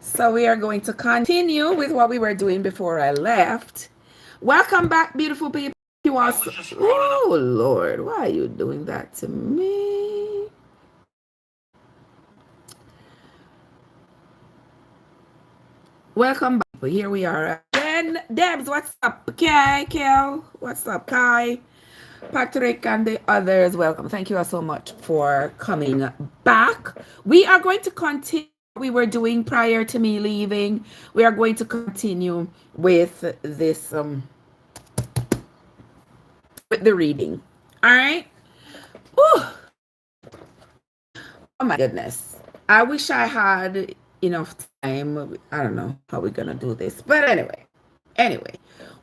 So we are going to continue with what we were doing before I left. Welcome back, beautiful people. You are oh Lord, why are you doing that to me? Welcome back. Here we are again. Debs, what's up? Kai, Kel, what's up? Kai, Patrick, and the others. Welcome. Thank you all so much for coming back. We are going to continue we were doing prior to me leaving. We are going to continue with this with the reading. All right. Ooh. Oh my goodness. I wish I had enough time. I don't know how we're gonna do this. But anyway,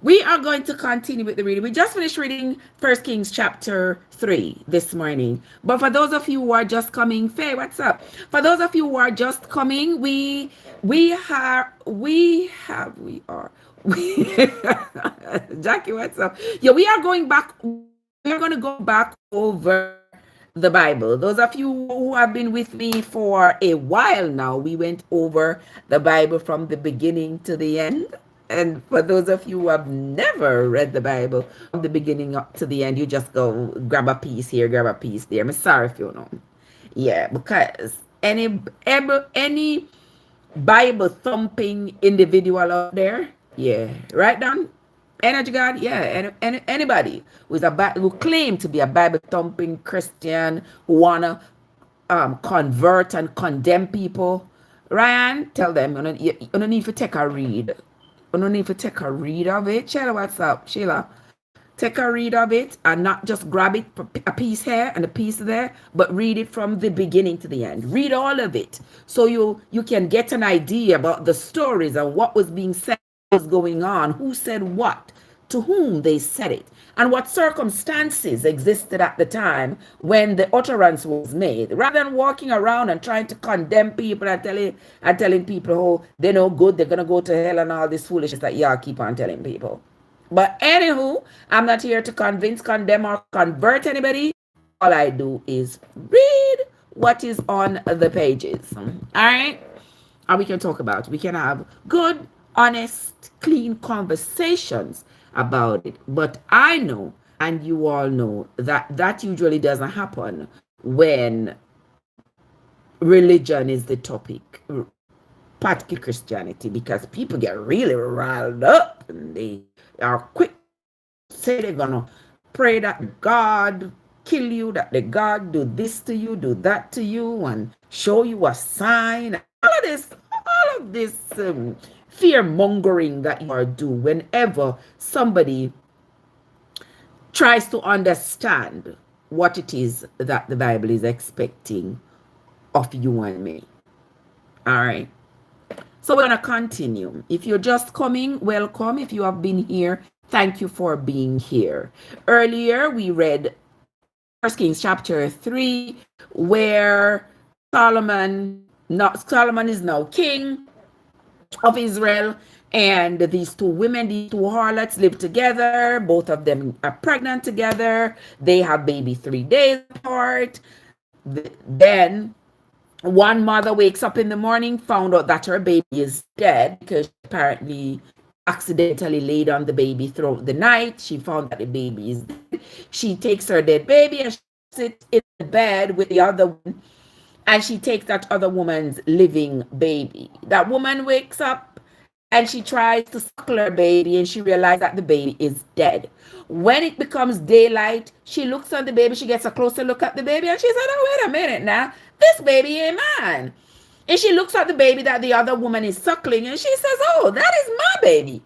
we are going to continue with the reading. We just finished reading First Kings chapter 3 this morning. But for those of you who are just coming, Faye, what's up? For those of you who are just coming, we are Jackie, what's up? Yeah, we are going back. We're going to go back over the Bible. Those of you who have been with me for a while now, we went over the Bible from the beginning to the end. And for those of you who have never read the Bible from the beginning up to the end, you just go grab a piece here, grab a piece there. I'm sorry if you know. Yeah, because any Bible thumping individual out there, yeah, right down energy God, yeah, anybody who claim to be a Bible thumping Christian who wanna convert and condemn people, Ryan, tell them you don't need to take a read. You don't need to take a read of it. Sheila, what's up? Sheila, take a read of it and not just grab it, a piece here and a piece there, but read it from the beginning to the end. Read all of it so you can get an idea about the stories and what was being said, what was going on, who said what, to whom they said it, and what circumstances existed at the time when the utterance was made. Rather than walking around and trying to condemn people and telling people, oh, they're no good, they're gonna go to hell and all this foolishness that y'all keep on telling people. But anywho, I'm not here to convince, condemn, or convert anybody. All I do is read what is on the pages. All right? And we can talk about it. We can have good, honest, clean conversations about it. But I know, and you all know, that usually doesn't happen when religion is the topic, particularly Christianity, because people get really riled up and they are quick to say they're gonna pray that God kill you, that the God do this to you, do that to you, and show you a sign. All of this fear mongering that you are do whenever somebody tries to understand what it is that the Bible is expecting of you and me. All right. So we're going to continue. If you're just coming, welcome. If you have been here, thank you for being here. Earlier, we read 1 Kings chapter 3, where Solomon is now king of Israel, and these two women, these two harlots, live together. Both of them are pregnant together. They have baby 3 days apart. Then one mother wakes up in the morning, found out that her baby is dead because she apparently accidentally laid on the baby throughout the night. She found that the baby is dead. She takes her dead baby and she sits in the bed with the other one, and she takes that other woman's living baby. That woman wakes up and she tries to suckle her baby, and she realizes that the baby is dead. When it becomes daylight, she looks at the baby, she gets a closer look at the baby, and she said, oh, wait a minute now, this baby ain't mine. And she looks at the baby that the other woman is suckling, and she says, oh, that is my baby.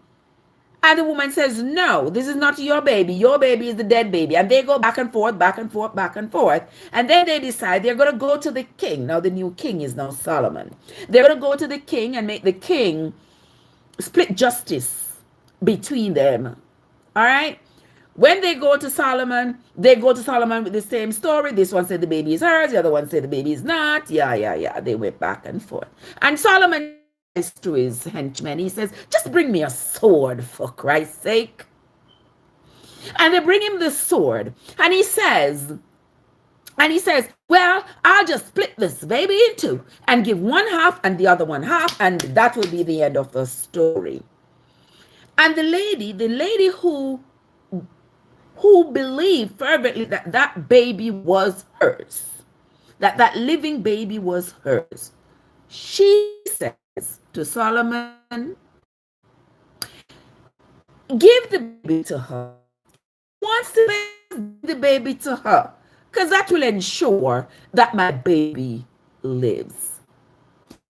And the woman says, no, this is not your baby. Your baby is the dead baby. And they go back and forth, back and forth, back and forth. And then they decide they're going to go to the king. Now, the new king is now Solomon. They're going to go to the king and make the king split justice between them. All right? When they go to Solomon with the same story. This one said the baby is hers. The other one said the baby is not. Yeah. They went back and forth. And Solomon says to his henchman, he says, just bring me a sword for Christ's sake. And they bring him the sword. And he says, And he says, well, I'll just split this baby in two and give one half and the other one half, and that will be the end of the story. And the lady who believed fervently that that baby was hers, that living baby was hers, she says to Solomon, give the baby to her. Wants to give the baby to her, because that will ensure that my baby lives.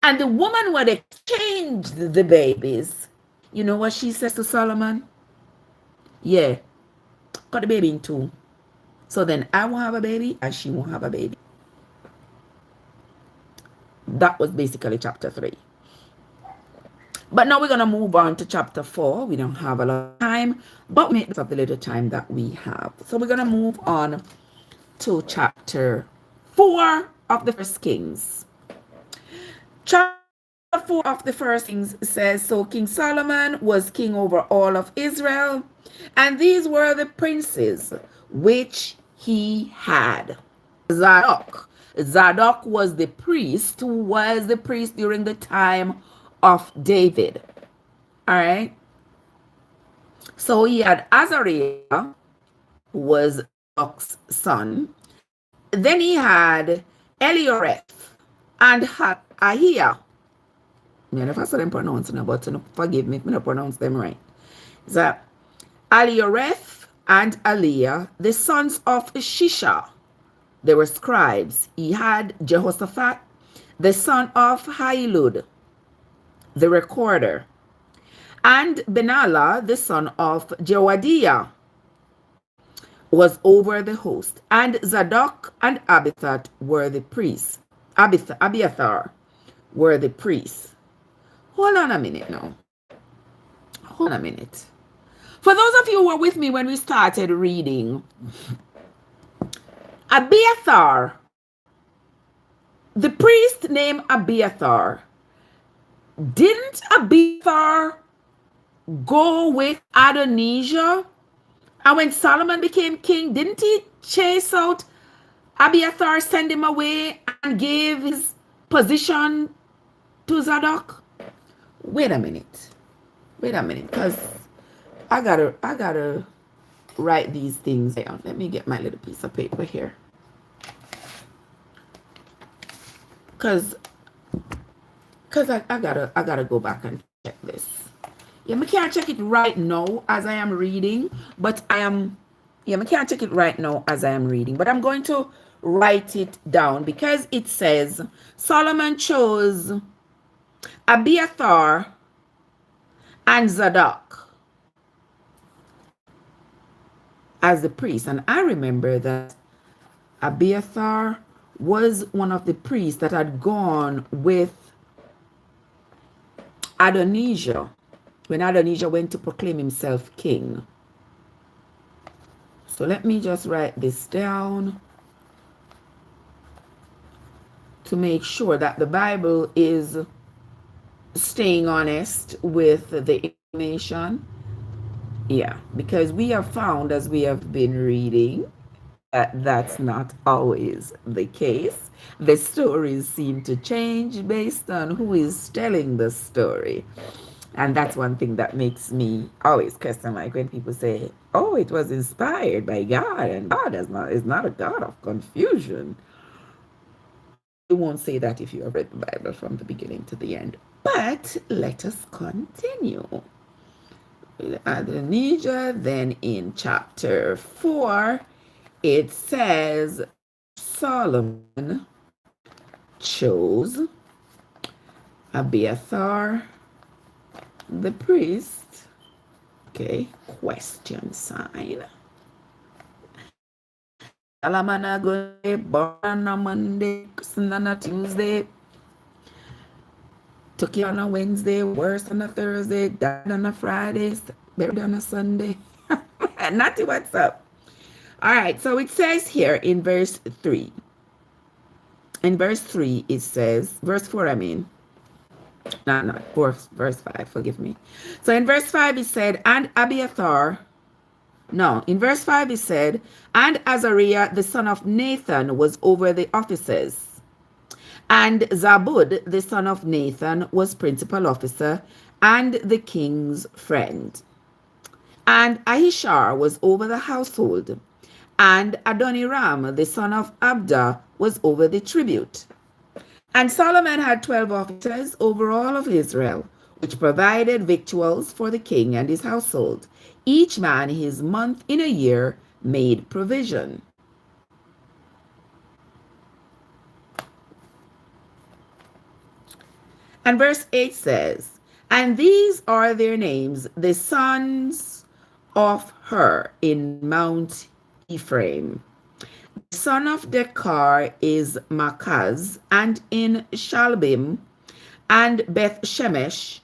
And the woman would exchange the babies. You know what she says to Solomon? Yeah, cut the baby in two. So then I won't have a baby and she won't have a baby. That was basically chapter 3. But now we're going to move on to chapter 4. We don't have a lot of time, but we make use of the little time that we have. So we're going to move on to chapter 4 of the First Kings. Chapter 4 of the First Kings says, so King Solomon was king over all of Israel, and these were the princes which he had. Zadok. Zadok was the priest who was the priest during the time of David. All right. So he had Azariah, who was Zadok's son. Then he had Elioreth and Ahiah. I don't know if I saw them pronouncing them, but forgive me if I don't pronounce them right. So Elioreth and Aliah, the sons of Shisha, they were scribes. He had Jehoshaphat, the son of Hailud, the recorder, and Benaiah, the son of Jehoiada, was over the host. And Zadok and Abiathar were the priests. Abiathar were the priests. Hold on a minute now. Hold on a minute. For those of you who were with me when we started reading, Abiathar, the priest named Abiathar, didn't Abiathar go with Adonijah? And when Solomon became king, didn't he chase out Abiathar, send him away, and gave his position to Zadok? Wait a minute, because I gotta write these things down. Let me get my little piece of paper here, because I gotta go back and check this. Yeah, I can't check it right now as I am reading, but I can't check it right now as I am reading, but I'm going to write it down, because it says Solomon chose Abiathar and Zadok as the priest. And I remember that Abiathar was one of the priests that had gone with Adonijah when Adonijah went to proclaim himself king. So let me just write this down to make sure that the Bible is staying honest with the information. Yeah, because we have found, as we have been reading, that that's not always the case. The stories seem to change based on who is telling the story. And that's one thing that makes me always question, like when people say, oh, it was inspired by God, and God is not a God of confusion. You won't say that if you have read the Bible from the beginning to the end. But let us continue. Adonijah, then in chapter 4, it says Solomon chose Abiathar, the priest. Okay, question sign. Solomon born on a Monday, christened on a Tuesday, took it on a Wednesday, worse on a Thursday, died on a Friday, buried on a Sunday. Natty, what's up? All right, so it says here in verse 3. In verse 3, it says, verse 4, I mean. Not 4, verse 5, forgive me. So in verse 5, it said, and Abiathar No, in verse 5 it said, and Azariah the son of Nathan was over the officers. And Zabud the son of Nathan was principal officer and the king's friend. And Ahishar was over the household. And Adoniram the son of Abda was over the tribute. And Solomon had 12 officers over all of Israel, which provided victuals for the king and his household. Each man his month in a year made provision. And verse 8 says, and these are their names, the sons of Hur in Mount Ephraim. The son of Dekar is Makaz, and in Shalbim, and Beth Shemesh,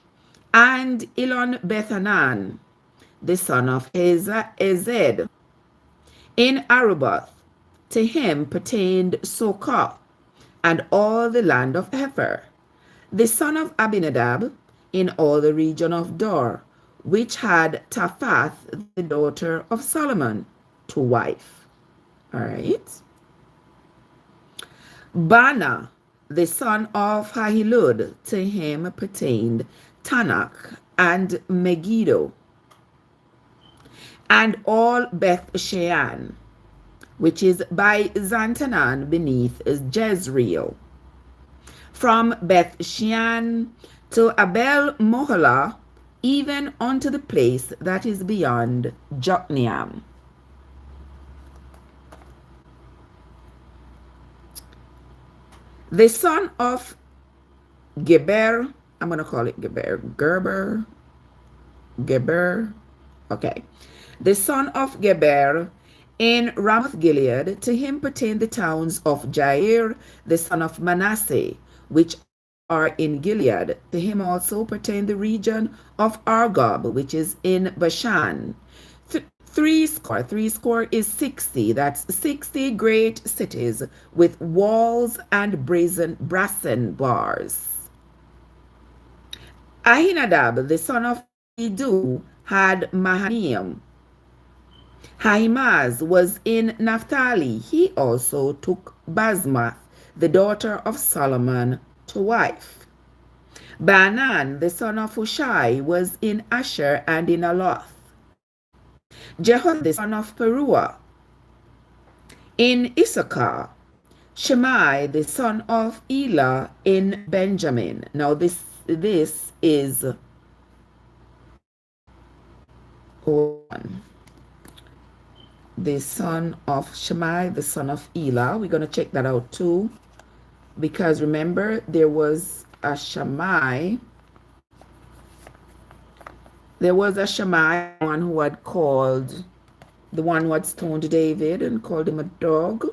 and Elon Bethanan, the son of Ezed. In Arubath, to him pertained Sokah, and all the land of Hepher. The son of Abinadab, in all the region of Dor, which had Taphath, the daughter of Solomon, to wife. All right. Bana, the son of Ahilud, to him pertained Tanakh and Megiddo, and all Beth Shean, which is by Zantanan beneath Jezreel. From Beth Shean to Abel Mohala, even unto the place that is beyond Jokneam. The son of Geber, I'm going to call it Geber, okay. The son of Geber in Ramoth Gilead, to him pertain the towns of Jair, the son of Manasseh, which are in Gilead. To him also pertain the region of Argob, which is in Bashan. Three score is 60. That's 60 great cities with walls and brassen bars. Ahinadab, the son of Edu, had Mahanaim. Ahimaaz was in Naphtali. He also took Basmath, the daughter of Solomon, to wife. Banan, the son of Hushai, was in Asher and in Aloth. Jehoshaphat, the son of Peruah, in Issachar. Shemai, the son of Elah, in Benjamin. Now this is the son of Shemai, the son of Elah. We're going to check that out too, because remember there was a Shammai. There was a Shammai, one who had called, the one who had stoned David and called him a dog.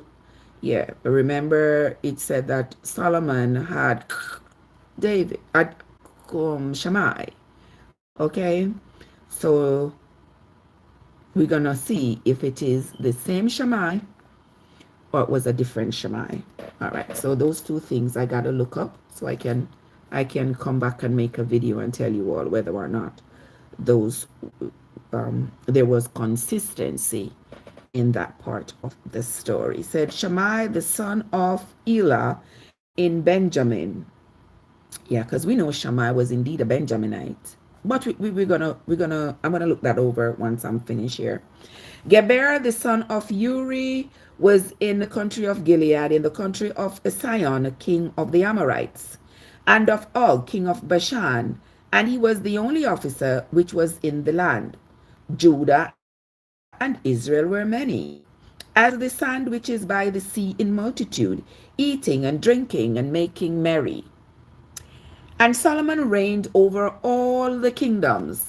Yeah, remember it said that Solomon had David, had Shammai. Okay, so we're going to see if it is the same Shammai or it was a different Shammai. All right, so those two things I got to look up so I can come back and make a video and tell you all whether or not those there was consistency in that part of the story. It said Shammai, the son of Elah, in Benjamin. Yeah, because we know Shammai was indeed a Benjaminite. But I'm gonna look that over once I'm finished here. Geber, the son of Uri, was in the country of Gilead, in the country of Sion, king of the Amorites, and of Og, king of Bashan, and he was the only officer which was in the land. Judah and Israel were many, as the sand which is by the sea in multitude, eating and drinking and making merry. And Solomon reigned over all the kingdoms,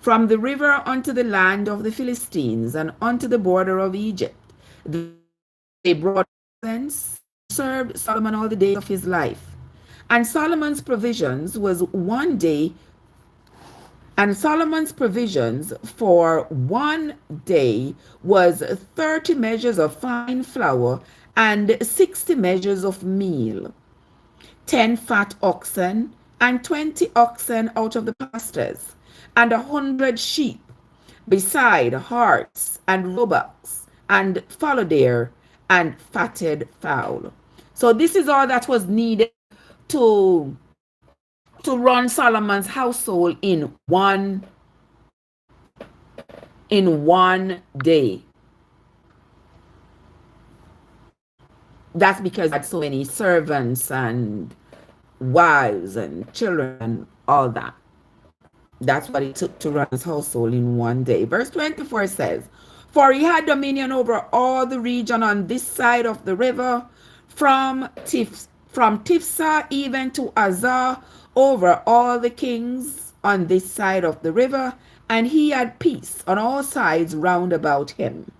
from the river unto the land of the Philistines, and unto the border of Egypt. They brought presents, served Solomon all the days of his life. And Solomon's provisions was one day, and Solomon's provisions for one day was 30 measures of fine flour and 60 measures of meal, 10 fat oxen and 20 oxen out of the pastures, and 100 sheep, beside harts and roebucks and fallow deer and fatted fowl. So this is all that was needed to to run Solomon's household in one day. That's because he had so many servants and wives and children and all that. That's what it took to run his household in one day. Verse 24 says, "For he had dominion over all the region on this side of the river, from Tifsa even to Azar, over all the kings on this side of the river, and he had peace on all sides round about him.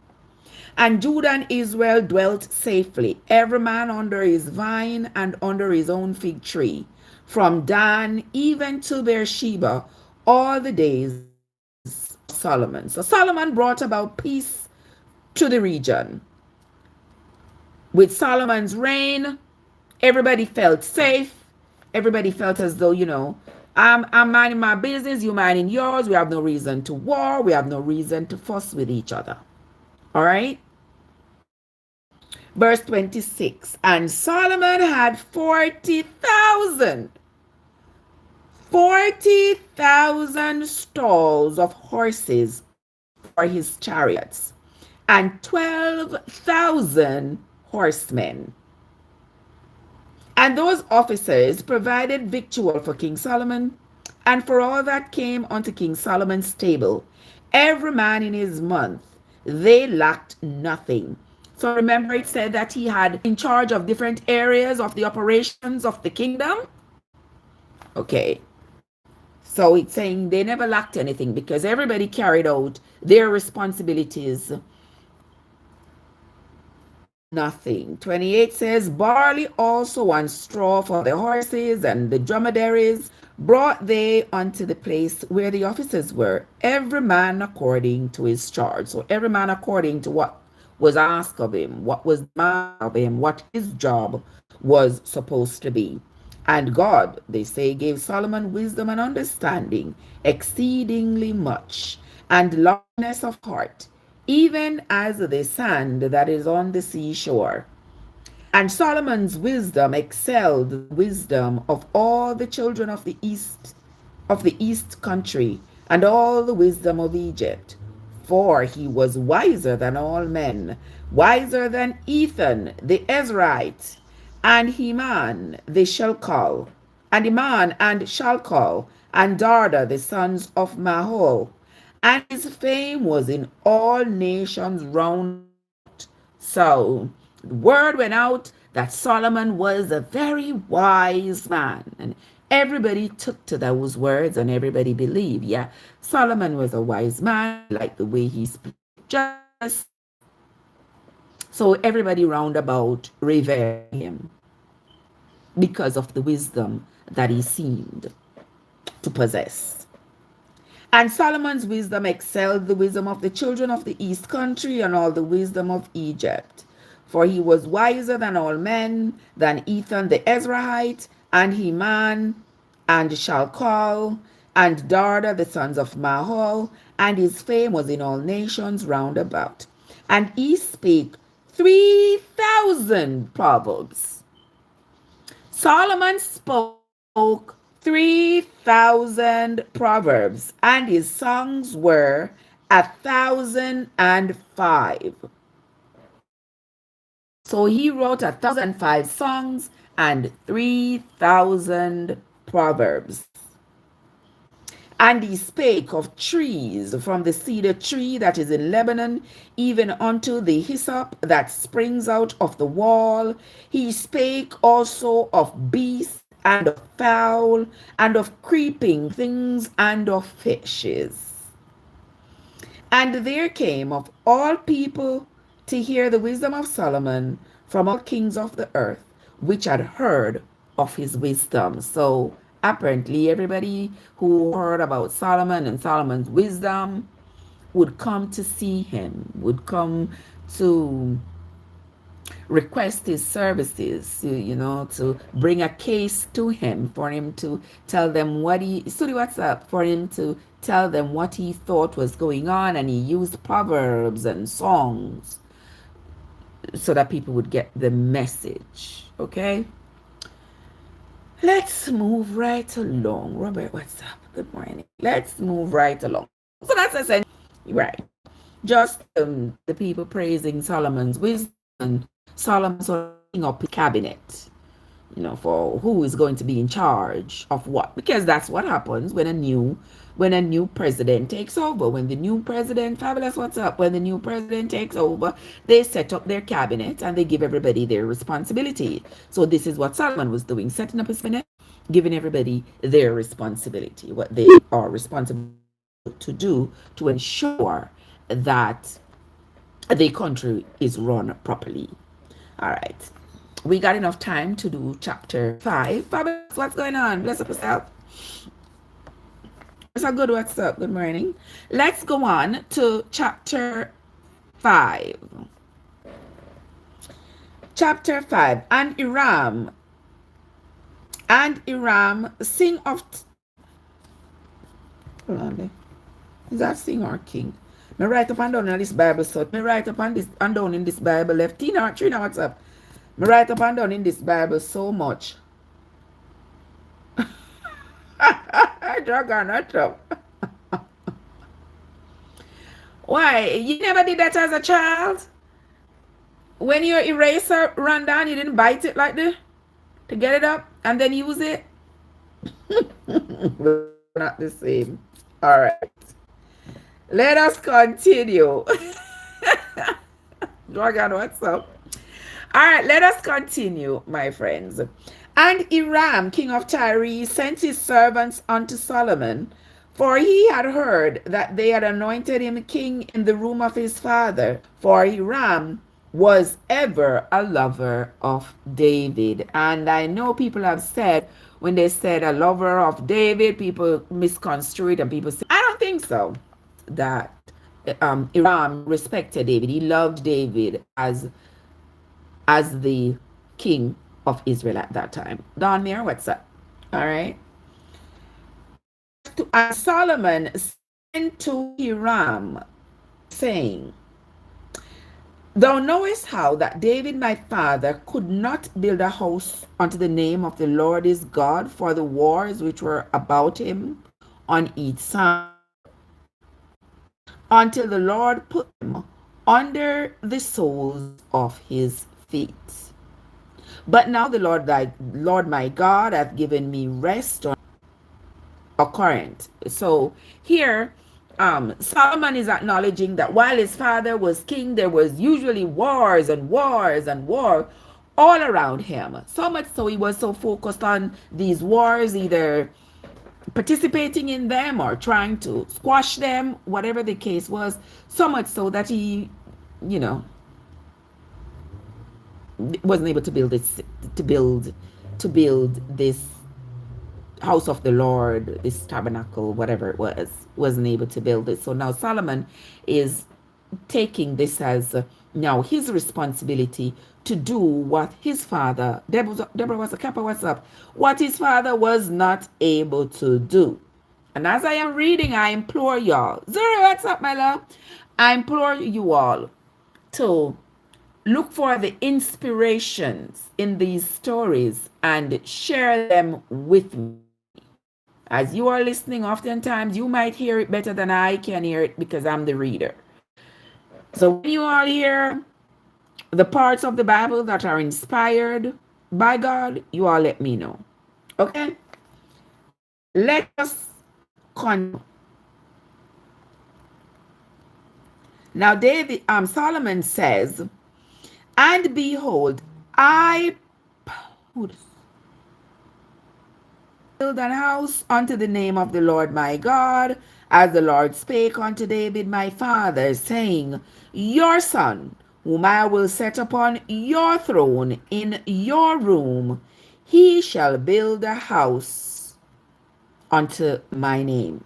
And Judah and Israel dwelt safely, every man under his vine and under his own fig tree, from Dan even to Beersheba, all the days of Solomon." So Solomon brought about peace to the region. With Solomon's reign, everybody felt safe. Everybody felt as though, I'm minding my business, you minding yours. We have no reason to war. We have no reason to fuss with each other. All right? Verse 26, "And Solomon had 40,000 stalls of horses for his chariots, and 12,000 horsemen. And those officers provided victual for King Solomon, and for all that came unto King Solomon's table, every man in his month. They lacked nothing." So remember, it said that he had in charge of different areas of the operations of the kingdom. Okay. So it's saying they never lacked anything because everybody carried out their responsibilities. Nothing. 28 says, "Barley also and straw for the horses and the dromedaries brought they unto the place where the officers were, every man according to his charge." So every man according to what was asked of him, what was demanded of him, what his job was supposed to be. "And God," they say, "gave Solomon wisdom and understanding exceedingly much, and largeness of heart, even as the sand that is on the seashore. And Solomon's wisdom excelled the wisdom of all the children of the east country, and all the wisdom of Egypt. For he was wiser than all men, wiser than Ethan the Ezrahite, and Heman the Shalcol, and Heman and Shalcol, and Darda the sons of Mahol. And his fame was in all nations round about." So the word went out that Solomon was a very wise man. And everybody took to those words and everybody believed, yeah, Solomon was a wise man, like the way he spoke justice. So everybody round about revered him because of the wisdom that he seemed to possess. "And Solomon's wisdom excelled the wisdom of the children of the east country and all the wisdom of Egypt. For he was wiser than all men, than Ethan the Ezrahite, and Heman, and Shalcol, and Darda the sons of Mahol, and his fame was in all nations round about. And he spake 3,000 proverbs." Solomon spoke 3,000 proverbs, and his songs were 1,005. So he wrote 1,005 songs and 3,000 proverbs. "And he spake of trees, from the cedar tree that is in Lebanon, even unto the hyssop that springs out of the wall. He spake also of beasts and of fowl, and of creeping things, and of fishes. And there came of all people to hear the wisdom of Solomon from all kings of the earth, which had heard of his wisdom." So apparently everybody who heard about Solomon and Solomon's wisdom would come to see him, would come to request his services, to bring a case to him, for him to tell them what's up, for him to tell them what he thought was going on, and he used proverbs and songs so that people would get the message. Okay, let's move right along. Robert, what's up? Good morning. Let's move right along. So that's essentially right. Just the people praising Solomon's wisdom, and Solomon sorting up his cabinet, for who is going to be in charge of what. Because that's what happens when a new president takes over. When the new president, fabulous, what's up? When the new president takes over, they set up their cabinet and they give everybody their responsibility. So this is what Solomon was doing, setting up his cabinet, giving everybody their responsibility, what they are responsible to do to ensure that the country is run properly. All right. We got enough time to do chapter 5. Fabulous, what's going on? Bless up yourself. So good, what's up? Good morning. Let's go on to chapter 5. Chapter 5. And Iram sing of... Hold on there. Is that sing or king? Me write up and down in this Bible, so me write up and down in this Bible left. Tina, Trina, what's up? Me write up and down in this Bible so much. Dragon, not up. Why? You never did that as a child? When your eraser ran down, you didn't bite it like this to get it up and then use it? Not the same. All right. Let us continue. Dragon, what's up? All right, let us continue, my friends. And Iram, king of Tyre, sent his servants unto Solomon, for he had heard that they had anointed him king in the room of his father. For Iram was ever a lover of David. And I know people have said, when they said a lover of David, people misconstrue it and people say, I don't think so. That Iram respected David. He loved David as the king of Israel at that time. Don Mayer, what's up? All right. And Solomon sent to Hiram, saying, Thou knowest how that David my father could not build a house unto the name of the Lord his God for the wars which were about him on each side, until the Lord put him under the soles of his feet. But now the Lord my God hath given me rest on a current. So here, Solomon is acknowledging that while his father was king, there was usually wars and wars and war all around him. So much so he was so focused on these wars, either participating in them or trying to squash them, whatever the case was, so much so that he, wasn't able to build this house of the Lord, this tabernacle, whatever it wasn't able to build it. So now Solomon is taking this as now his responsibility to do what his father, Deborah was a kappa, what's up? What his father was not able to do. And as I am reading, I implore y'all, Zuri, what's up, my love? I implore you all to look for the inspirations in these stories and share them with me. As you are listening, oftentimes you might hear it better than I can hear it because I'm the reader. So when you all hear the parts of the Bible that are inspired by God, you all let me know. Okay? Let us continue. Now Solomon says, and behold, I build an house unto the name of the Lord my God, as the Lord spake unto David my father, saying, Your son, whom I will set upon your throne in your room, he shall build a house unto my name.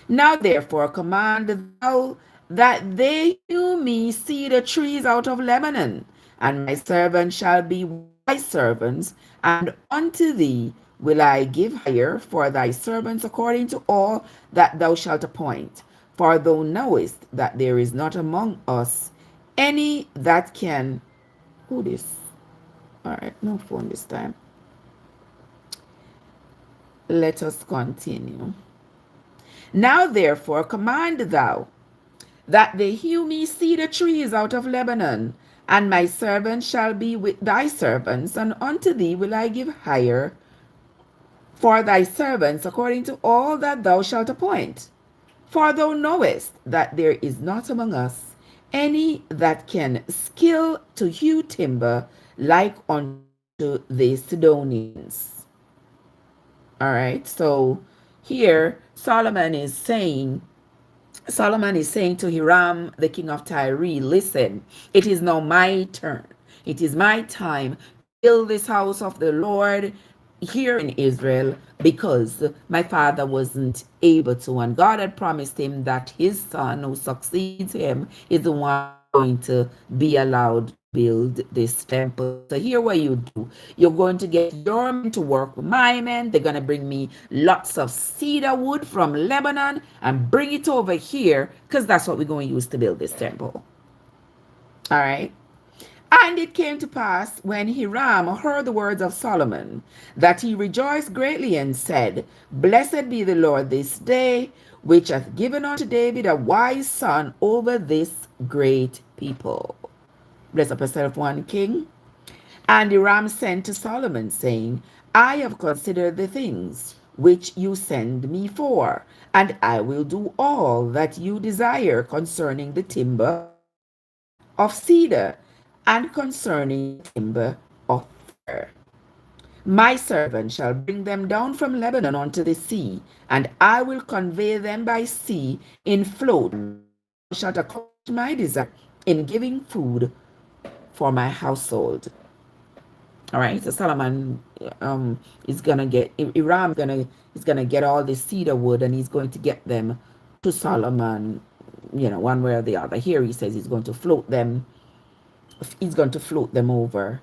Now therefore command thou that they hew me cedar trees out of Lebanon, and my servant shall be with thy servants, and unto thee will I give hire for thy servants according to all that thou shalt appoint. For thou knowest that there is not among us any that can. Who this? All right, no phone this time. Let us continue. Now therefore command thou that they hew me cedar trees out of Lebanon, and my servant shall be with thy servants, and unto thee will I give hire for thy servants according to all that thou shalt appoint. For thou knowest that there is not among us any that can skill to hew timber like unto the Sidonians. All right, so here Solomon is saying to Hiram, the king of Tyre, listen, it is now my turn. It is my time to build this house of the Lord here in Israel because my father wasn't able to. And God had promised him that his son who succeeds him is the one going to be allowed to build this temple. So here what you do, you're going to get your men to work with my men. They're going to bring me lots of cedar wood from Lebanon and bring it over here because that's what we're going to use to build this temple. All right. And it came to pass when Hiram heard the words of Solomon that he rejoiced greatly and said, Blessed be the Lord this day, which hath given unto David a wise son over this great people. Bless up yourself, one king. And Hiram sent to Solomon, saying, I have considered the things which you send me for, and I will do all that you desire concerning the timber of cedar and concerning the timber of fir. My servant shall bring them down from Lebanon unto the sea, and I will convey them by sea in float. Thou shalt accomplish my desire in giving food for my household. All right, so Solomon is gonna get is gonna get all the cedar wood, and he's going to get them to Solomon, one way or the other. Here he says he's going to float them. He's going to float them over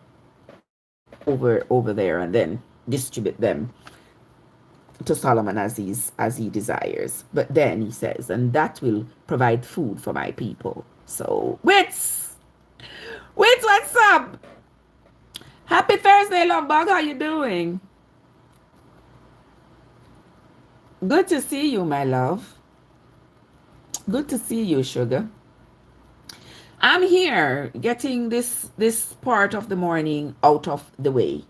there, and then distribute them to Solomon as he desires. But then he says, and that will provide food for my people. So wits, what's up? Happy Thursday, love bug. How you doing? Good to see you, my love. Good to see you, sugar. I'm here getting this part of the morning out of the way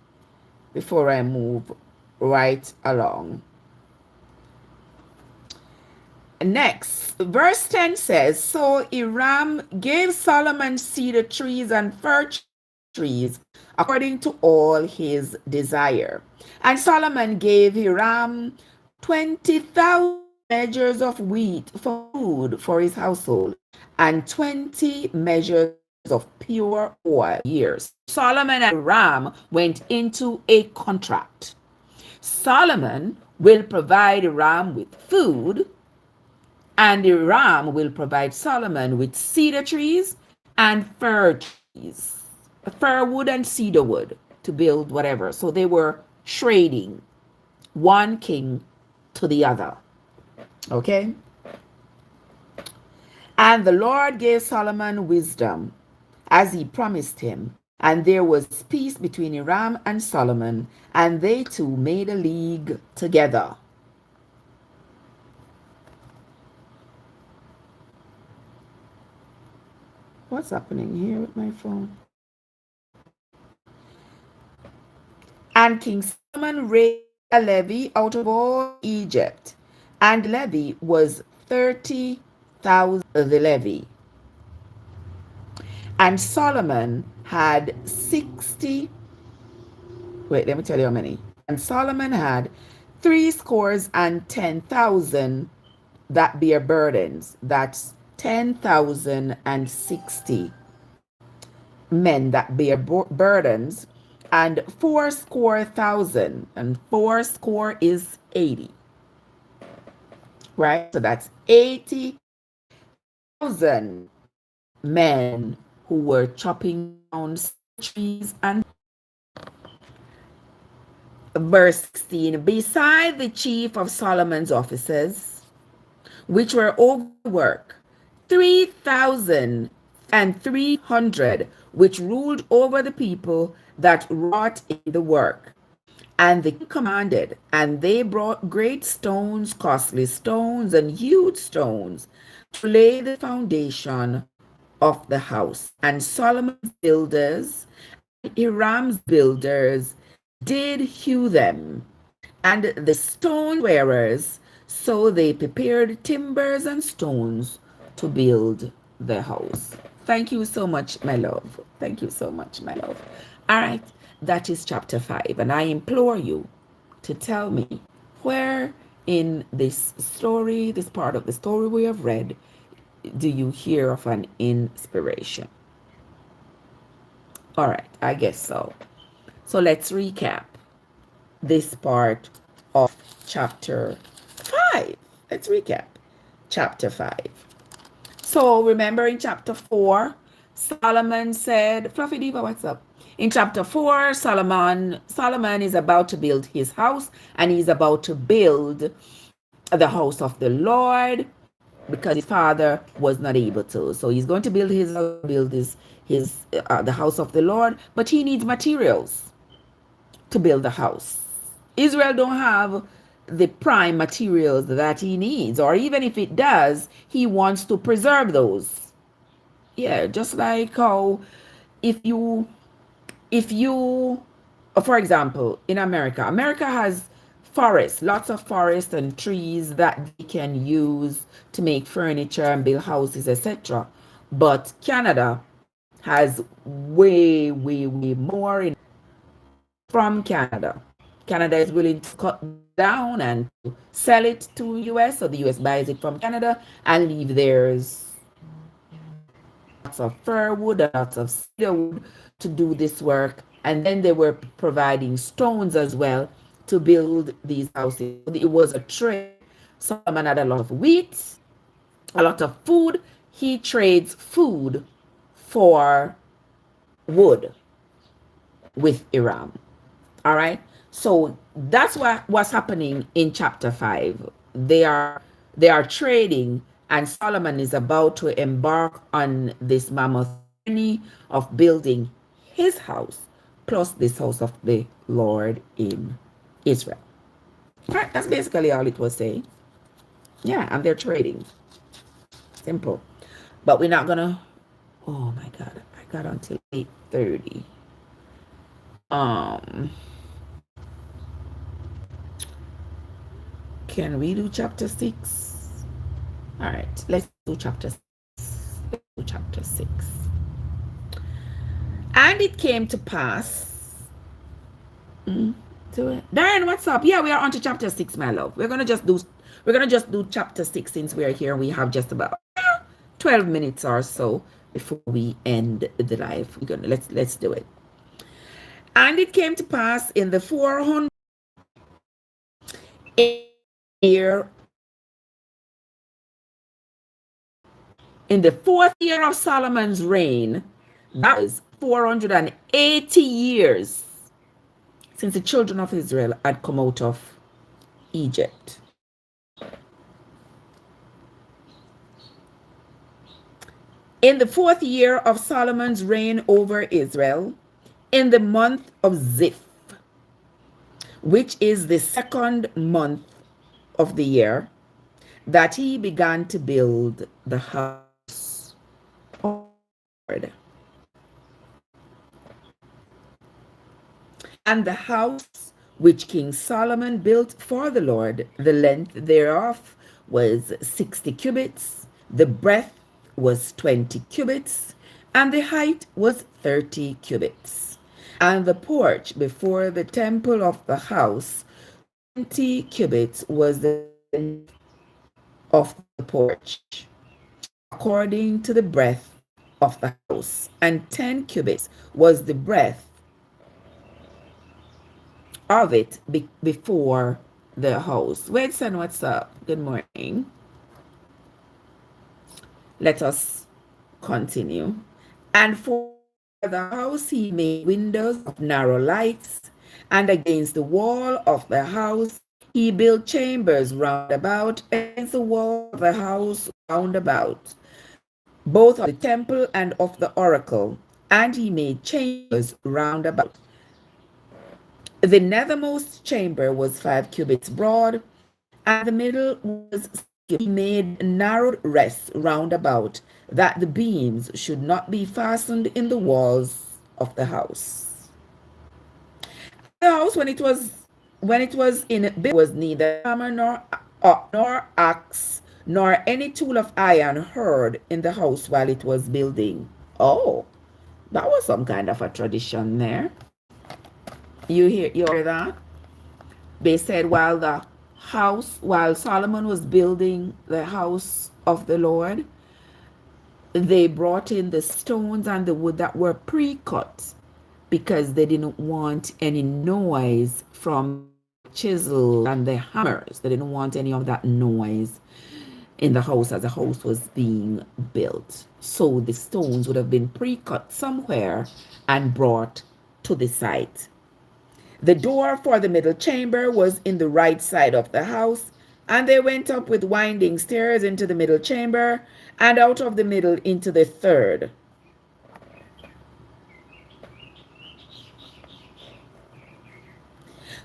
before I move right along. Next, verse 10 says, So Hiram gave Solomon cedar trees and fir trees according to all his desire. And Solomon gave Hiram 20,000 measures of wheat for food for his household, and 20 measures of pure oil years. Solomon and Hiram went into a contract. Solomon will provide Hiram with food, and Hiram will provide Solomon with cedar trees and fir trees, fir wood and cedar wood to build whatever. So they were trading one king to the other. Okay? And the Lord gave Solomon wisdom as he promised him. And there was peace between Hiram and Solomon, and they two made a league together. What's happening here with my phone? And King Solomon raised a levy out of all Egypt, and the levy was 30,000 the levy. And Solomon had 60. Wait, let me tell you how many. And Solomon had 70,10,000 that bear burdens. That's 10,060 men that bear burdens, and 80,000, and 80 is 80. Right? So that's 80 1,000 men who were chopping down trees. And verse 16, beside the chief of Solomon's officers, which were over the work, 3,300, which ruled over the people that wrought in the work. And the king commanded, and they brought great stones, costly stones, and huge stones to lay the foundation of the house. And Solomon's builders and Hiram's builders did hew them, and the stone wearers, so they prepared timbers and stones to build the house. Thank you so much, my love. Thank you so much, my love. All right, that is chapter 5. And I implore you to tell me where in this story, this part of the story we have read, do you hear of an inspiration? All right, I guess so. So let's recap this part of chapter 5. Let's recap chapter 5. So remember in chapter 4, Solomon said, Fluffy Diva, what's up? In chapter 4, Solomon is about to build his house, and he's about to build the house of the Lord because his father was not able to. So he's going to build the house of the Lord, but he needs materials to build the house. Israel don't have the prime materials that he needs, or even if it does, he wants to preserve those. Yeah, just like how if you for example, in America has forests, lots of forests and trees that they can use to make furniture and build houses, etc. But Canada has way, way, way more from Canada. Canada is willing to cut down and to sell it to US, so the US buys it from Canada and leave theirs. Lots of fir wood and lots of cedar wood to do this work. And then they were providing stones as well to build these houses. It was a trade. Solomon had a lot of wheat, a lot of food. He trades food for wood with Iran. All right. So that's what's happening in chapter 5. They are trading, and Solomon is about to embark on this mammoth journey of building his house plus this house of the Lord in Israel. All right, that's basically all it was saying. Yeah, and they're trading. Simple. But we're not gonna. Oh my God, I got until 8:30. Can we do chapter 6? All right, let's do chapter 6. Let's do chapter 6. And it came to pass. Darren, what's up? Yeah, we are on to chapter 6, my love. We're gonna just do chapter 6 since we are here. We have just about 12 minutes or so before we end the live. Let's do it. And it came to pass in the 400th year, in the 4th year of Solomon's reign, that was 480 years since the children of Israel had come out of Egypt. In the 4th year of Solomon's reign over Israel, in the month of Ziph, which is the 2nd month of the year, that he began to build the house of the Lord. And the house which King Solomon built for the Lord, the length thereof was 60 cubits, the breadth was 20 cubits, and the height was 30 cubits. And the porch before the temple of the house, 20 cubits was the length of the porch, according to the breadth of the house, and 10 cubits was the breadth of it before the house. Wedson, what's up? Good morning. Let us continue. And for the house he made windows of narrow lights, and against the wall of the house he built chambers round about against the wall of the house round about, both of the temple and of the oracle. And he made chambers round about. The nethermost chamber was 5 cubits broad, and the middle was 6 cubits. He made narrow rests round about, that the beams should not be fastened in the walls of the house. The house, when it was in build, was neither hammer nor axe nor any tool of iron heard in the house while it was building. Oh, that was some kind of a tradition there. You hear that? They said while Solomon was building the house of the Lord, they brought in the stones and the wood that were pre-cut because they didn't want any noise from the chisel and the hammers. They didn't want any of that noise in the house as the house was being built. So the stones would have been pre-cut somewhere and brought to the site. The door for the middle chamber was in the right side of the house, and they went up with winding stairs into the middle chamber, and out of the middle into the third.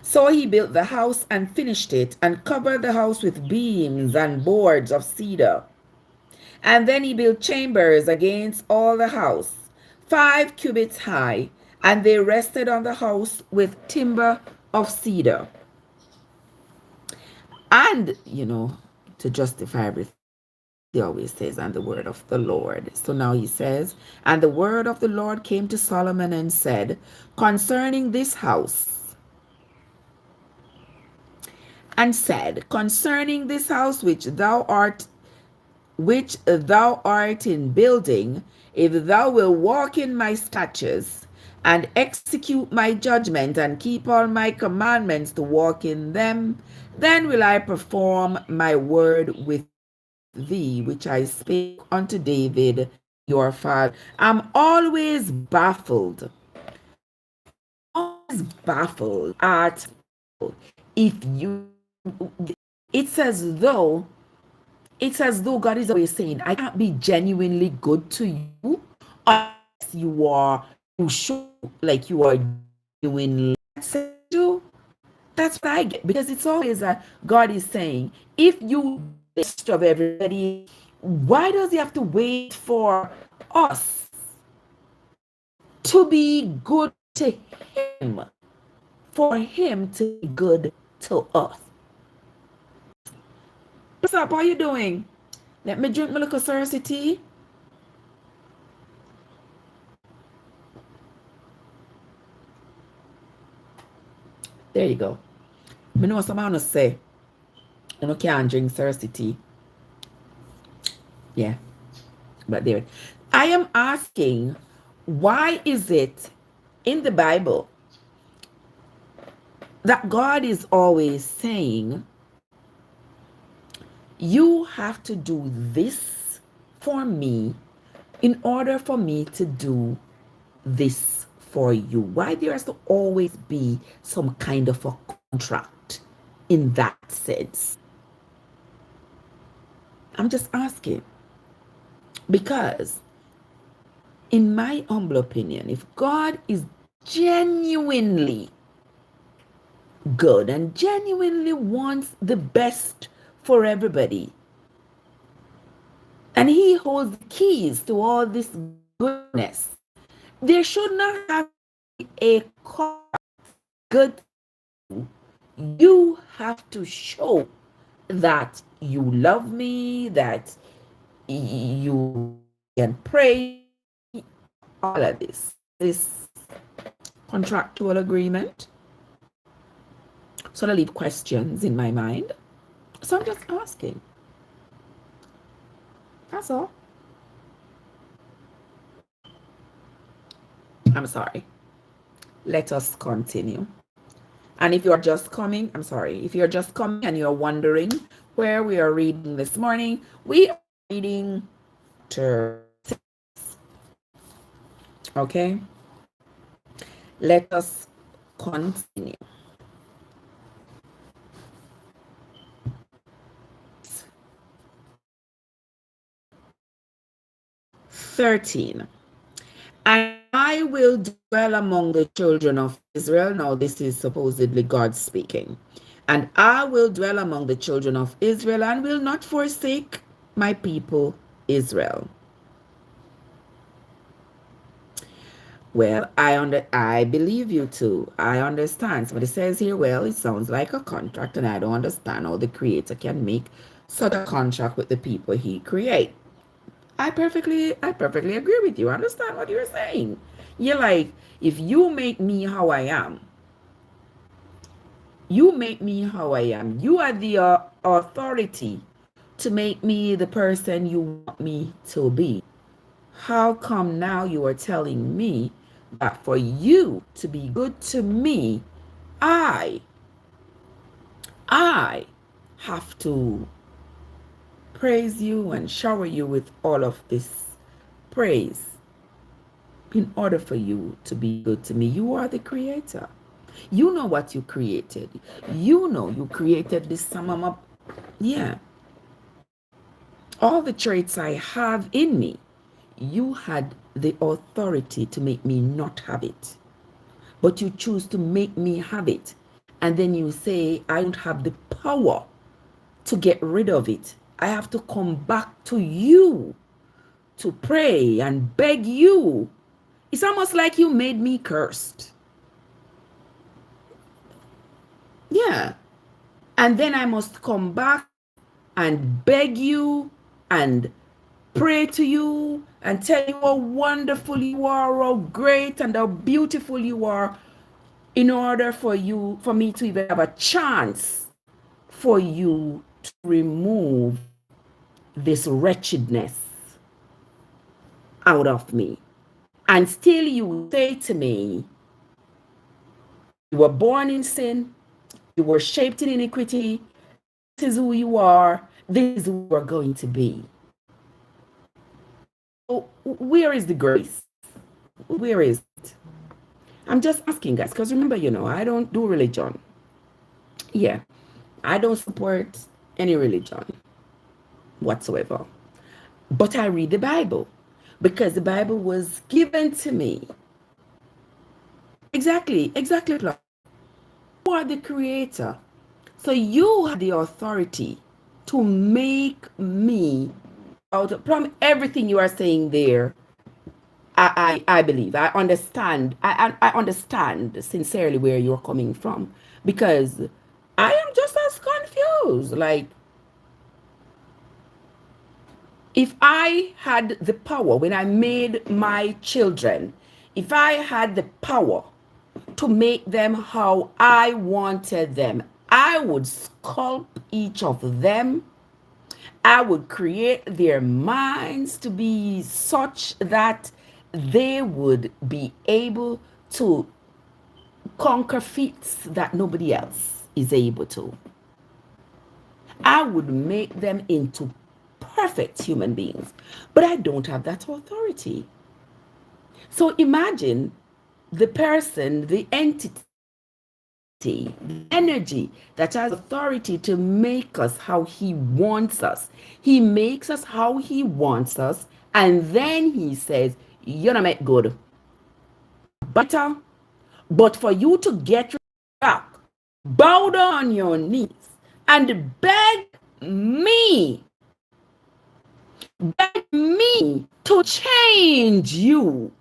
So he built the house and finished it, and covered the house with beams and boards of cedar. And then he built chambers against all the house, 5 cubits high, and they rested on the house with timber of cedar. And, to justify everything, he always says, and the word of the Lord. So now he says, and the word of the Lord came to Solomon and said, concerning this house, concerning this house which thou art in building, if thou wilt walk in my statutes, and execute my judgment, and keep all my commandments to walk in them, then will I perform my word with thee, which I spake unto David your father. I'm always baffled at if you it's as though God is always saying, I can't be genuinely good to you unless you show like you are genuinely. That's what I get, because it's always that God is saying, if you list of everybody, why does he have to wait for us to be good to him, for him to be good to us? What's up? How you doing? Let me drink my little Cersei tea. There you go. I know someone will say, you can't drink Cersei tea. Yeah, but there. I am asking, why is it in the Bible that God is always saying, you have to do this for me in order for me to do this for you? Why there has to always be some kind of a contract in that sense? I'm just asking. Because in my humble opinion, if God is genuinely good and genuinely wants the best for everybody, and he holds the keys to all this goodness, there should not have a good. You have to show that you love me, that you can pray, all of this contractual agreement. So I leave questions in my mind. So I'm just asking. That's all. I'm sorry. Let us continue. And if you're just coming, I'm sorry. If you're just coming and you're wondering where we are reading this morning, we are reading chapter 6. Okay? Let us continue. 13. And I will dwell among the children of Israel. Now, this is supposedly God speaking. And I will dwell among the children of Israel and will not forsake my people Israel. Well, I believe you too. I understand. Somebody says here, well, it sounds like a contract, and I don't understand how the creator can make such a contract with the people he create. I perfectly agree with you. I understand what you're saying. You're like, if you make me how I am, you make me how I am. You are the authority to make me the person you want me to be. How come now you are telling me that for you to be good to me, I I have to praise you and shower you with all of this praise in order for you to be good to me? You are the creator. You know what you created. You know you created this sum up. Yeah. All the traits I have in me, you had the authority to make me not have it. But you choose to make me have it. And then you say, I don't have the power to get rid of it. I have to come back to you to pray and beg you. It's almost like you made me cursed. Yeah. And then I must come back and beg you and pray to you and tell you how wonderful you are, how great and how beautiful you are, in order for me to even have a chance for you to remove this wretchedness out of me. And still you say to me, you were born in sin, you were shaped in iniquity, this is who you are, this is who you are going to be. So where is the grace? Where is it? I'm just asking, guys, because remember, I don't do religion. Yeah, I don't support any religion whatsoever. But I read the Bible because the Bible was given to me. Exactly. You are the creator. So you have the authority to make me from everything you are saying there. I believe, I understand, I understand sincerely where you're coming from, because I am just as confused. Like, if I had the power when I made my children, if I had the power to make them how I wanted them, I would sculpt each of them. I would create their minds to be such that they would be able to conquer feats that nobody else is able to. I would make them into perfect human beings, but I don't have that authority. So imagine the person, the entity, the energy that has authority to make us how he wants us. He makes us how he wants us, and then he says, you're not make good. Better, but for you to get back, bow down on your knees and beg me to change you.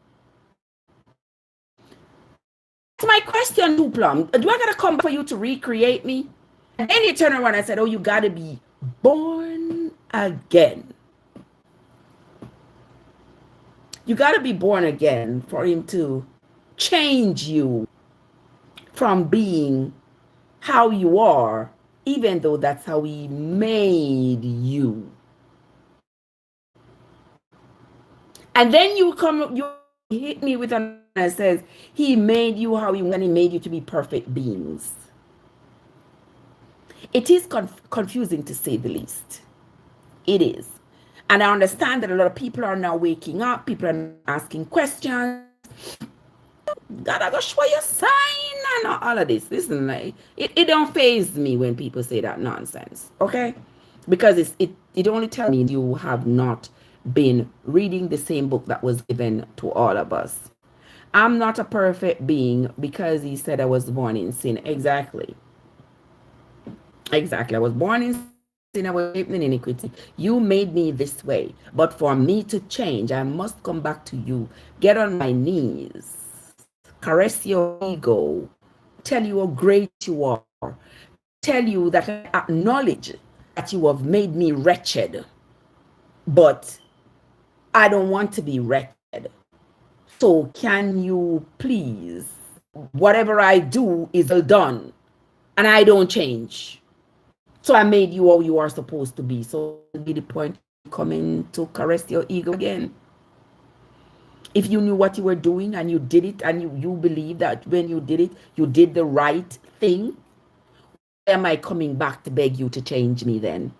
That's my question, too, Plum. Do I gotta come back for you to recreate me? And then you turn around and said, oh, you gotta be born again. You gotta be born again for him to change you from being how you are, even though that's how he made you. And then you hit me with an that says he made you how he wanted, he made you to be perfect beings. It is confusing, to say the least. It is. And I understand that a lot of people are now waking up, people are asking questions. God, I go show you sign and all of this. Listen, like, it don't faze me when people say that nonsense, okay? Because it only tells me you have not been reading the same book that was given to all of us. I'm not a perfect being because he said I was born in sin. Exactly. Exactly. I was born in sin. I was shaped in iniquity. You made me this way. But for me to change, I must come back to you. Get on my knees. Caress your ego. Tell you how great you are. Tell you that I acknowledge that you have made me wretched. But I don't want to be wretched. So can you please, whatever I do is well done. And I don't change. So I made you all you are supposed to be. So it'll be the point coming to caress your ego again. If you knew what you were doing and you did it and you believe that when you did it, you did the right thing, why am I coming back to beg you to change me then?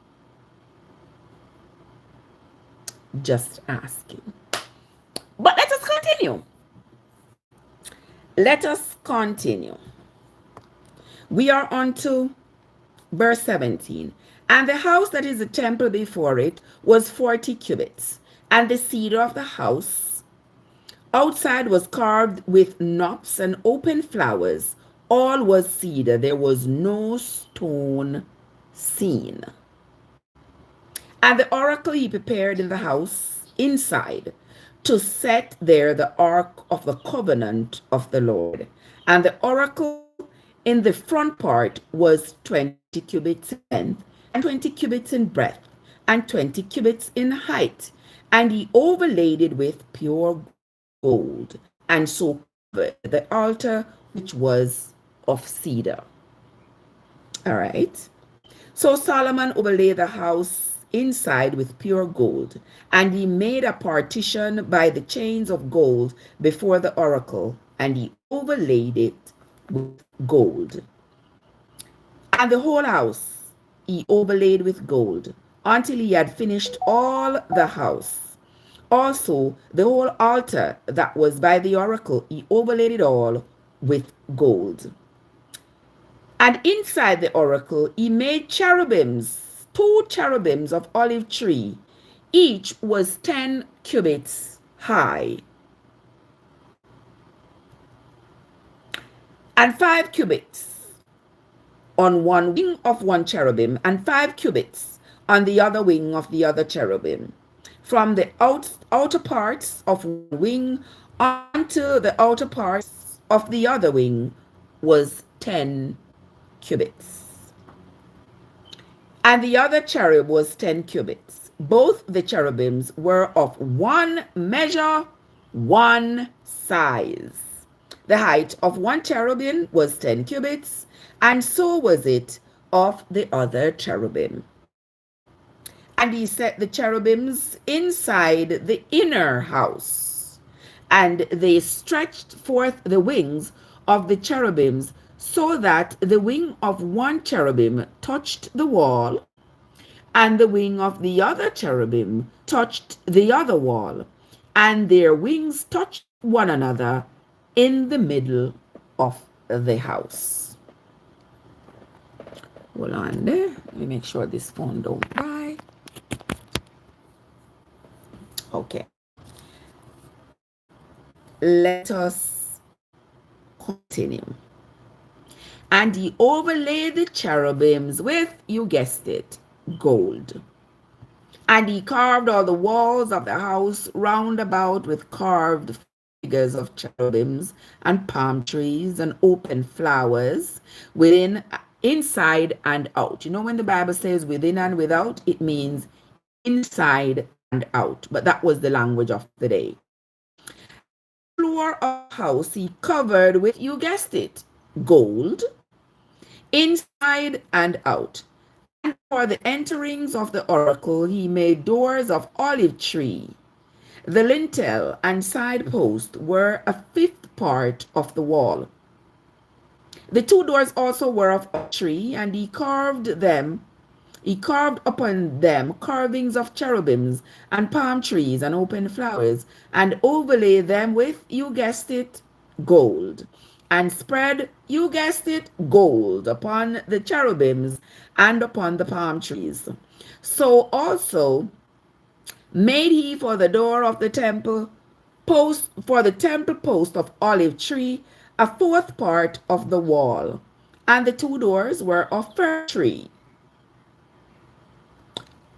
Just asking. But let us continue. Let us continue. We are on to verse 17. And the house that is the temple before it was 40 cubits, and the cedar of the house outside was carved with knops and open flowers. All was cedar. There was no stone seen. And the oracle he prepared in the house inside to set there the ark of the covenant of the Lord. And the oracle in the front part was 20 cubits in length, and 20 cubits in breadth, and 20 cubits in height. And he overlaid it with pure gold, and so covered the altar, which was of cedar. All right. So Solomon overlaid the house inside with pure gold, and he made a partition by the chains of gold before the oracle, and he overlaid it with gold. And the whole house he overlaid with gold until he had finished all the house. Also, the whole altar that was by the oracle, he overlaid it all with gold. And inside the oracle, he made cherubims, 2 cherubims of olive tree. Each was 10 cubits high, and 5 cubits on one wing of one cherubim, and 5 cubits on the other wing of the other cherubim. From the outer parts of one wing unto the outer parts of the other wing was 10 cubits. And the other cherub was 10 cubits. Both the cherubims were of one measure, one size. The height of one cherubim was 10 cubits, and so was it of the other cherubim. And he set the cherubims inside the inner house, and they stretched forth the wings of the cherubims so that the wing of one cherubim touched the wall, and the wing of the other cherubim touched the other wall, and their wings touched one another in the middle of the house. Hold on there. Let me make sure this phone don't die. Okay. Let us continue. And he overlaid the cherubims with, you guessed it, gold. And he carved all the walls of the house round about with carved figures of cherubims and palm trees and open flowers within, inside and out. You know, when the Bible says within and without, it means inside and out. But that was the language of the day. The floor of the house he covered with, you guessed it, gold, inside and out. And for the enterings of the oracle, he made doors of olive tree. The lintel and side post were a 5th part of the wall. The 2 doors also were of a tree, and he carved them He carved upon them carvings of cherubims and palm trees and open flowers, and overlay them with, you guessed it, gold. And spread, you guessed it, gold upon the cherubims and upon the palm trees. So also made he for the door of the temple post, for the temple post of olive tree, a fourth part of the wall. And the two doors were of fir tree.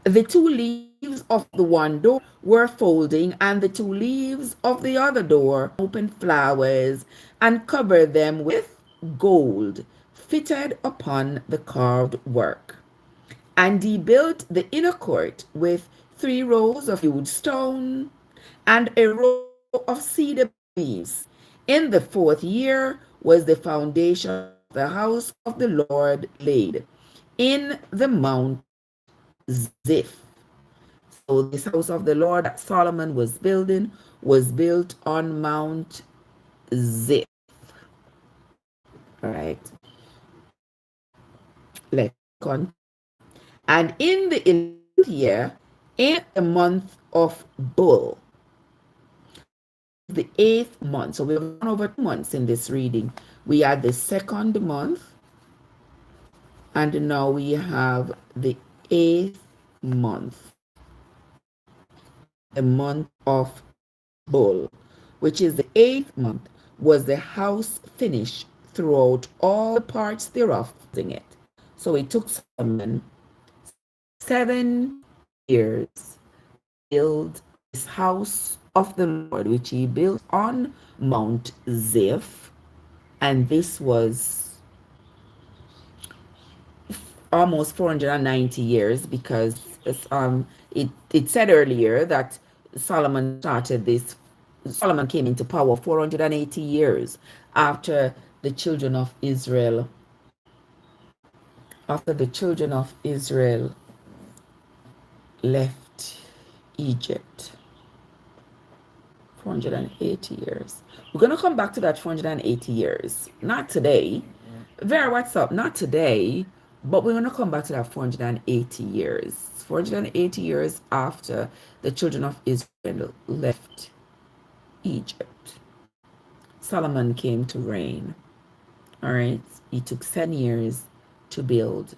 The two leaves of the one door were folding, and the two leaves of the other door open flowers, and covered them with gold fitted upon the carved work. And he built the inner court with 3 rows of hewed stone and a row of cedar beams. In the 4th year was the foundation of the house of the Lord laid in the Mount Ziph. So this house of the Lord that Solomon was building was built on Mount Ziph. All right. Let's continue. And in the 11th year, in the month of Bull, which is the 8th month. So we have gone over 2 months in this reading. We had the 2nd month, and now we have the 8th month, the month of Bull, which is the 8th month, was the house finished throughout all the parts thereof, it. So it took Solomon 7 years to build this house of the Lord, which he built on Mount Ziph. And this was almost 490 years, because it said earlier that Solomon started this. Solomon came into power 480 years after the children of Israel, left Egypt. 480 years. We're going to come back to that 480 years. Not today. Vera, what's up? Not today, but we're going to come back to that 480 years. 480 years after the children of Israel left Egypt, Solomon came to reign. All right. He took 7 years to build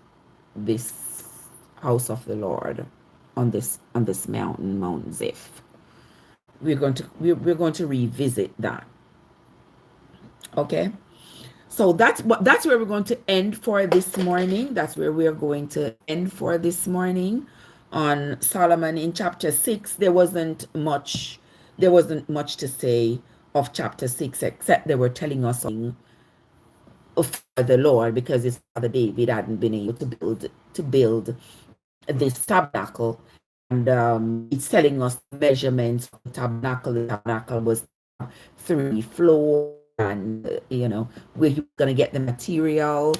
this house of the Lord on this mountain, Mount Ziph. We're going to revisit that. Okay. So that's where we're going to end for this morning. That's where we're going to end for this morning on Solomon in chapter 6. There wasn't much to say of chapter 6, except they were telling us for the Lord, because his father David hadn't been able to build this tabernacle. And it's telling us the measurements of the tabernacle. The tabernacle was 3 floors, and where he was going to get the material.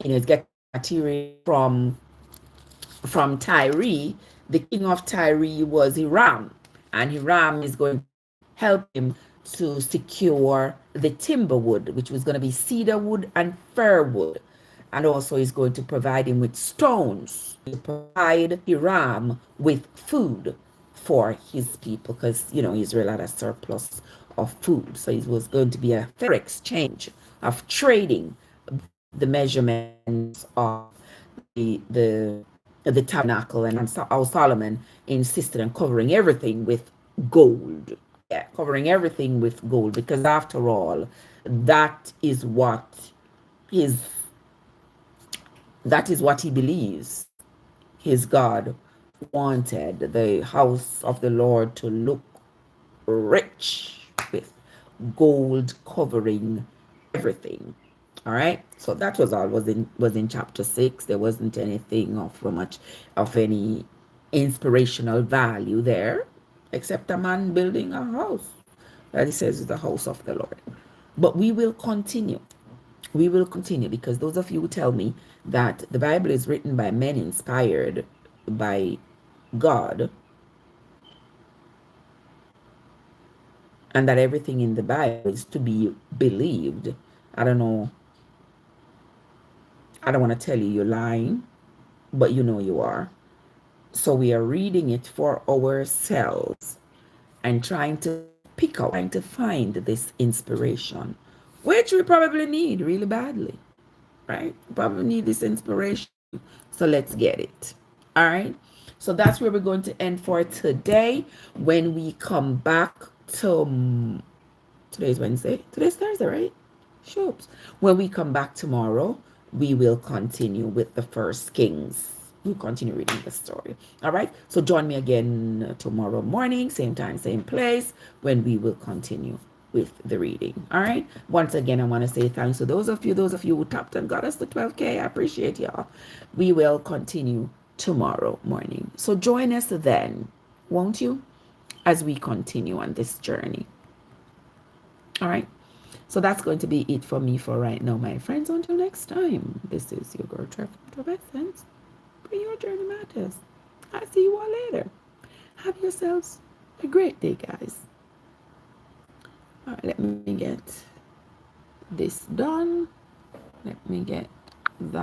He's getting material from Tyre. The king of Tyre was Hiram, and Hiram is going to help him to secure the timber wood, which was going to be cedar wood and fir wood. And also he's going to provide him with stones to provide Hiram with food for his people, because Israel had a surplus of food. So it was going to be a fair exchange of trading the measurements of the tabernacle. And how Solomon insisted on covering everything with gold. Yeah, covering everything with gold, because after all, that is what his he believes his God wanted the house of the Lord to look rich, with gold covering everything. All right. So that was all was in chapter 6. There wasn't anything of much of any inspirational value there, except a man building a house that he says is the house of the Lord. But we will continue. We will continue, because those of you who tell me that the Bible is written by men inspired by God, and that everything in the Bible is to be believed, I don't know. I don't want to tell you you're lying, but you know you are. So we are reading it for ourselves and trying to trying to find this inspiration, which we probably need really badly, right? Probably need this inspiration. So let's get it. All right. So that's where we're going to end for today. When we come back to today's Wednesday. Today's Thursday, right? Shoops. When we come back tomorrow, we will continue with the first Kings. We'll continue reading the story. All right. So join me again tomorrow morning, same time, same place, when we will continue with the reading. All right. Once again, I want to say thanks to those of you who tapped and got us to 12K. I appreciate y'all. We will continue tomorrow morning. So join us then, won't you? As we continue on this journey. All right. So that's going to be it for me for right now, my friends. Until next time, this is your girl, Trevessence. Where your journey matters. I'll see you all later. Have yourselves a great day, guys. All right, let me get this done. Let me get that